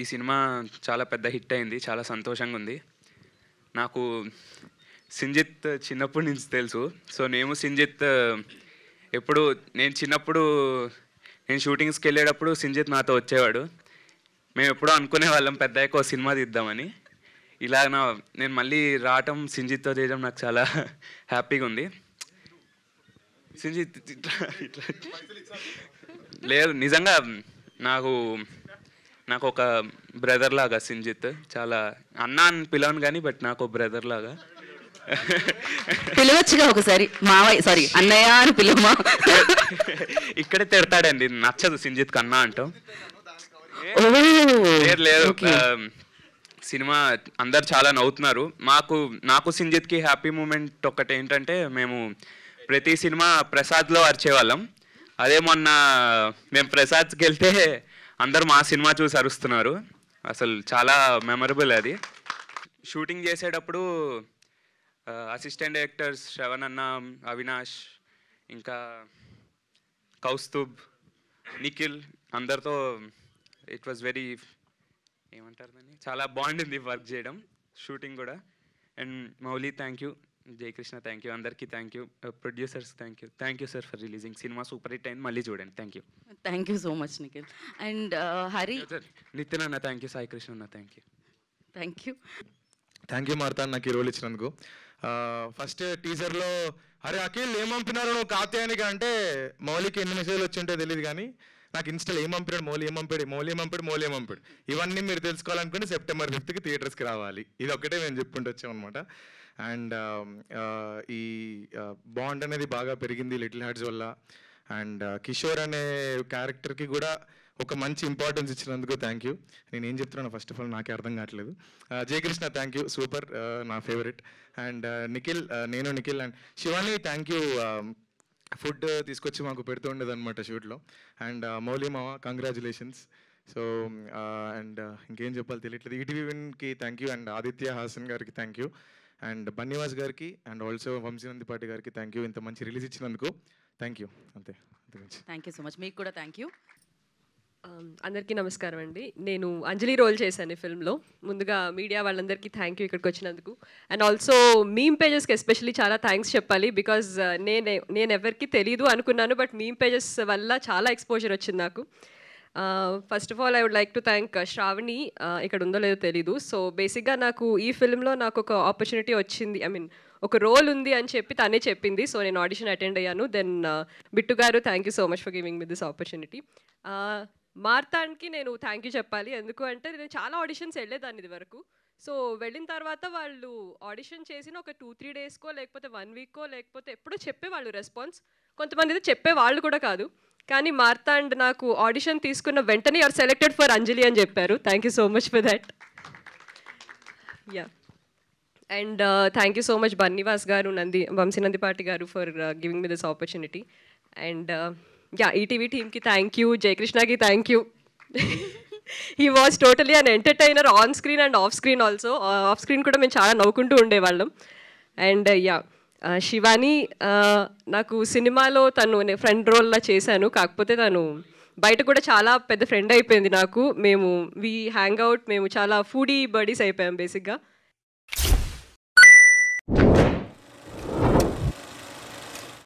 ఈ సినిమా చాలా పెద్ద హిట్ అయింది. చాలా సంతోషంగా ఉంది. నాకు సింజిత్ చిన్నప్పటి నుంచి తెలుసు. సో నేను సింజిత్ ఎప్పుడు నేను షూటింగ్స్కి వెళ్ళేటప్పుడు సింజిత్ నాతో వచ్చేవాడు. మేము ఎప్పుడూ అనుకునే వాళ్ళం పెద్దయ్యాక ఒక సినిమా తీద్దామని. ఇలా నేను మళ్ళీ రావటం సింజిత్తో చేయడం నాకు చాలా హ్యాపీగా ఉంది. సింజిత్ ఇట్లా లేదు, నిజంగా నాకు ఒక బ్రదర్ లాగా సింజిత్. చాలా అన్న అని పిలవను కానీ బట్ నాకు బ్రదర్ లాగా. పిలవచ్చుగా ఒకసారి మావయ్య, సారీ అన్నయ్య అని పిలవమా? ఇక్కడే తిడతాడండి, నచ్చదు సింజిత్ అన్న అంటాం. లేదు, సినిమా అందరు చాలా నవ్వుతున్నారు. నాకు సింజిత్కి హ్యాపీ మూమెంట్ ఒకటి ఏంటంటే, మేము ప్రతి సినిమా ప్రసాద్లో అరిచేవాళ్ళం. అదే మొన్న మేము ప్రసాద్కి వెళ్తే అందరూ మా సినిమా చూసి అరుస్తున్నారు. అసలు చాలా మెమరబుల్ అది. షూటింగ్ చేసేటప్పుడు అసిస్టెంట్ డైరెక్టర్స్ శ్రవణ్ అన్న, అవినాష్, ఇంకా కౌస్తుబ్, నిఖిల్ అందరితో ఇట్ వాజ్ వెరీ ఏమంటారు దాన్ని, చాలా బాగుండింది వర్క్ చేయడం, షూటింగ్ కూడా. And Mouli thank you, Jayakrishna thank you, అందరికీ thank you, producers thank you sir for releasing. సినిమా సూపర్ హిట్ అయింది, మళ్ళీ చూడండి. Thank you so much Nikhil. And Hari. Nithin అన్న థ్యాంక్ యూ, సాయి కృష్ణ అన్న thank you. Thank you Martha నాకు ఈ రోల్ ఇచ్చినందుకు. ఫస్ట్ టీజర్లో అరే అఖిల్ ఏం పంపినారు నువ్వు కాత్యాయనికి అంటే మౌలికి ఎన్ని మెసేజ్లు వచ్చింటో తెలియదు, కానీ నాకు ఇన్స్టాల్ ఏం పంపాడు, మౌలి ఏం పంపాడు ఇవన్నీ మీరు తెలుసుకోవాలనుకుంటే September 5th థియేటర్స్కి రావాలి. ఇది ఒకటే మేము చెప్పుకుంటూ వచ్చాం అనమాట. అండ్ ఈ బాండ్ అనేది బాగా పెరిగింది లిటిల్ హార్ట్స్ వల్ల. అండ్ కిషోర్ అనే క్యారెక్టర్కి కూడా ఒక మంచి ఇంపార్టెన్స్ ఇచ్చినందుకు థ్యాంక్ యూ. నేను ఏం చెప్తున్నాను ఫస్ట్ ఆఫ్ ఆల్ నాకే అర్థం కావట్లేదు. జయకృష్ణ థ్యాంక్ యూ, సూపర్, నా favourite. And Nikhil and Shivani thank you. Food తీసుకొచ్చి మాకు పెడుతూ ఉండేది అనమాట షూట్లో. అండ్ మౌలి మామ కంగ్రాచులేషన్స్. సో అండ్ ఇంకేం చెప్పాలి తెలియట్లేదు. ఈటీవీ విన్కి thank you. And Aditya Hasan గారికి థ్యాంక్ యూ. అండ్ బన్నీవాస్ గారికి అండ్ ఆల్సో వంశీనందిపాటి గారికి థ్యాంక్ యూ. ఇంత మంచి రిలీజ్ ఇచ్చినందుకు thank you. Thank you so much. మీకు కూడా థ్యాంక్ యూ. అందరికీ నమస్కారం అండి. నేను అంజలి రోల్ చేశాను ఈ ఫిల్మ్లో. ముందుగా మీడియా వాళ్ళందరికీ థ్యాంక్ యూ ఇక్కడికి వచ్చినందుకు. అండ్ ఆల్సో మీమ్ పేజెస్కి ఎస్పెషల్లీ చాలా థ్యాంక్స్ చెప్పాలి. బికాజ్ నేను ఎవరికి తెలీదు అనుకున్నాను, బట్ మీమ్ పేజెస్ వల్ల చాలా ఎక్స్పోజర్ వచ్చింది నాకు. First of all I would like to thank Shravani, ఇక్కడ ఉందో లేదో తెలీదు. సో బేసిక్గా నాకు ఈ ఫిల్మ్లో నాకు ఒక ఆపర్చునిటీ వచ్చింది, ఒక రోల్ ఉంది అని చెప్పి తనే చెప్పింది. సో నేను ఆడిషన్ అటెండ్ అయ్యాను. దెన్ బిట్టు గారు thank you so much for giving me this opportunity. మార్తాండ్కి నేను థ్యాంక్ యూ చెప్పాలి. ఎందుకు అంటే నేను చాలా ఆడిషన్స్ వెళ్ళేదాన్ని ఇది వరకు. సో వెళ్ళిన తర్వాత వాళ్ళు ఆడిషన్ చేసిన ఒక 2-3 డేస్కో లేకపోతే 1 వీక్కో లేకపోతే ఎప్పుడో చెప్పేవాళ్ళు రెస్పాన్స్. కొంతమంది అయితే చెప్పేవాళ్ళు కూడా కాదు. కానీ మార్తాండ్ నాకు ఆడిషన్ తీసుకున్న వెంటనే యూఆర్ సెలెక్టెడ్ ఫర్ అంజలి అని చెప్పారు. Thank you so much for that. Yeah. And thank you so much Bunny Vas garu, Vamsi Nandipati garu for giving me this opportunity. And ETV టీమ్కి థ్యాంక్ యూ, జయకృష్ణకి thank you. He was totally an entertainer on screen and off screen also. Off screen కూడా మేము చాలా నవ్వుకుంటూ ఉండేవాళ్ళం. And Shivani, నాకు సినిమాలో తను ఫ్రెండ్ రోల్లా చేశాను, కాకపోతే తను బయట కూడా చాలా పెద్ద ఫ్రెండ్ అయిపోయింది నాకు. మేము హ్యాంగ్ అవుట్, మేము చాలా ఫుడీ బడీస్ అయిపోయాం బేసిక్గా.